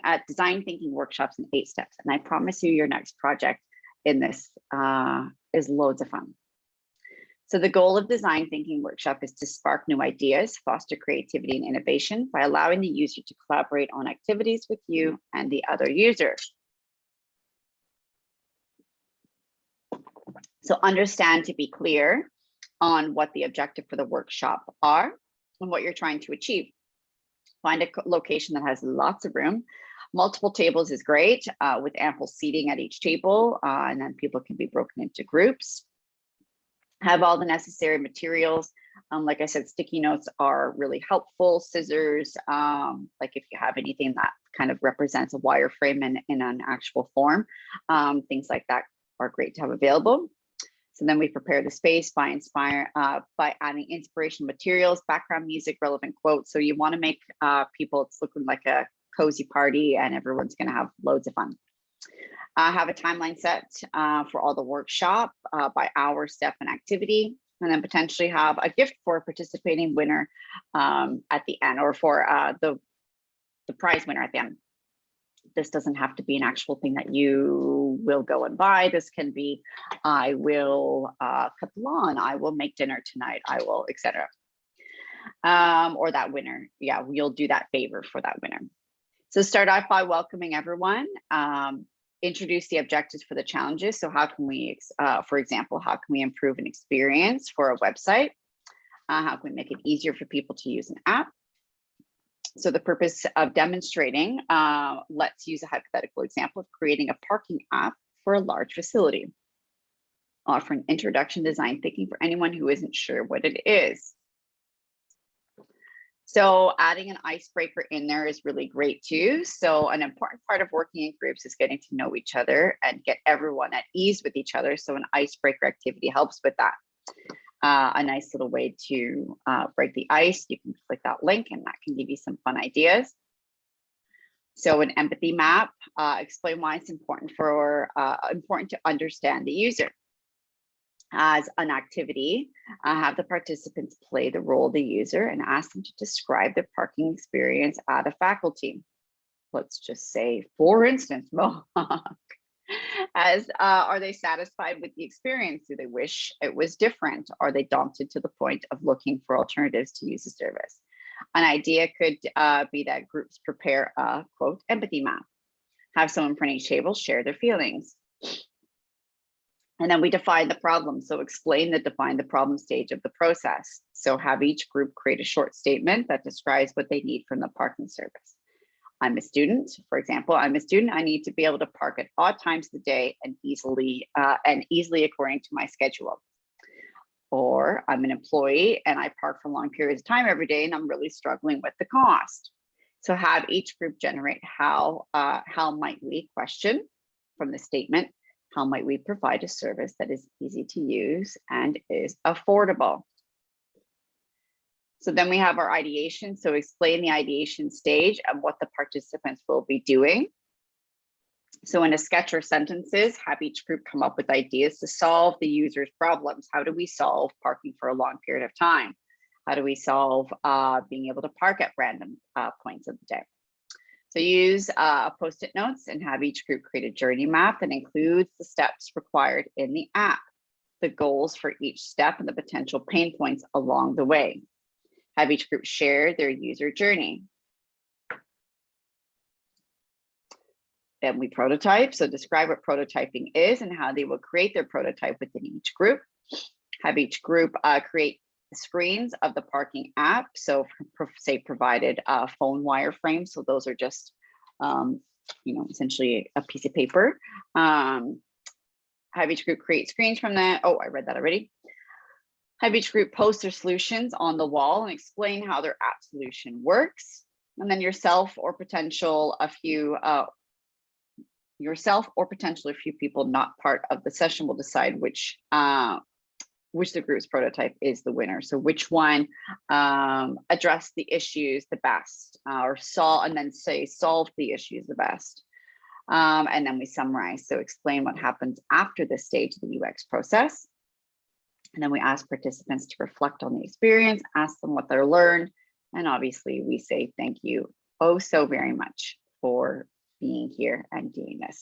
at design thinking workshops in 8 steps. And I promise you your next project in this is loads of fun. So the goal of design thinking workshop is to spark new ideas, foster creativity and innovation by allowing the user to collaborate on activities with you and the other user. So understand, to be clear on what the objective for the workshop are and what you're trying to achieve. Find a location that has lots of room. Multiple tables is great, with ample seating at each table, and then people can be broken into groups. Have all the necessary materials. Like I said, sticky notes are really helpful. Scissors, like if you have anything that kind of represents a wireframe in an actual form, things like that are great to have available. So then we prepare the space by adding inspirational materials, background music, relevant quotes. So you want to make people, it's looking like a cozy party and everyone's going to have loads of fun. Have a timeline set for all the workshop by hour, step, and activity, and then potentially have a gift for a participating winner at the end, or for the prize winner at the end. This doesn't have to be an actual thing that you will go and buy. This can be, I will cut the lawn, I will make dinner tonight, I will, etc. Or that winner, yeah, you'll do that favor for that winner. So start off by welcoming everyone. Introduce the objectives for the challenges. So how can we, for example, how can we improve an experience for a website? How can we make it easier for people to use an app? So the purpose of demonstrating, let's use a hypothetical example of creating a parking app for a large facility. Offering introduction design thinking for anyone who isn't sure what it is. So adding an icebreaker in there is really great too. So an important part of working in groups is getting to know each other and get everyone at ease with each other. So an icebreaker activity helps with that. A nice little way to break the ice. You can click that link and that can give you some fun ideas. So an empathy map, explain why it's important to understand the user. As an activity, have the participants play the role of the user and ask them to describe their parking experience at a faculty. Let's just say, for instance, Mohawk. Are they satisfied with the experience? Do they wish it was different? Are they daunted to the point of looking for alternatives to use the service? An idea could be that groups prepare a, quote, empathy map. Have someone from each table share their feelings. And then we define the problem. So define the problem stage of the process. So have each group create a short statement that describes what they need from the parking service. I'm a student, for example, I'm a student. I need to be able to park at odd times of the day and easily according to my schedule. Or I'm an employee and I park for long periods of time every day and I'm really struggling with the cost. So have each group generate how might we question from the statement, how might we provide a service that is easy to use and is affordable? So then we have our ideation. So explain the ideation stage and what the participants will be doing. So in a sketch or sentences, have each group come up with ideas to solve the user's problems. How do we solve parking for a long period of time? How do we solve being able to park at random points of the day? So use Post-it notes and have each group create a journey map that includes the steps required in the app, the goals for each step and the potential pain points along the way. Have each group share their user journey. Then we prototype. So describe what prototyping is and how they will create their prototype within each group. Have each group create screens of the parking app. So say provided phone wireframe. So those are just, essentially a piece of paper. Have each group create screens from that. Oh, I read that already. Have each group post their solutions on the wall and explain how their app solution works. And then yourself or potentially a few people not part of the session will decide which the group's prototype is the winner. So which one addressed the issues the best, or solve the issues the best. And then we summarize. So explain what happens after this stage of the UX process. And then we ask participants to reflect on the experience, ask them what they learned. And obviously we say thank you oh so very much for being here and doing this.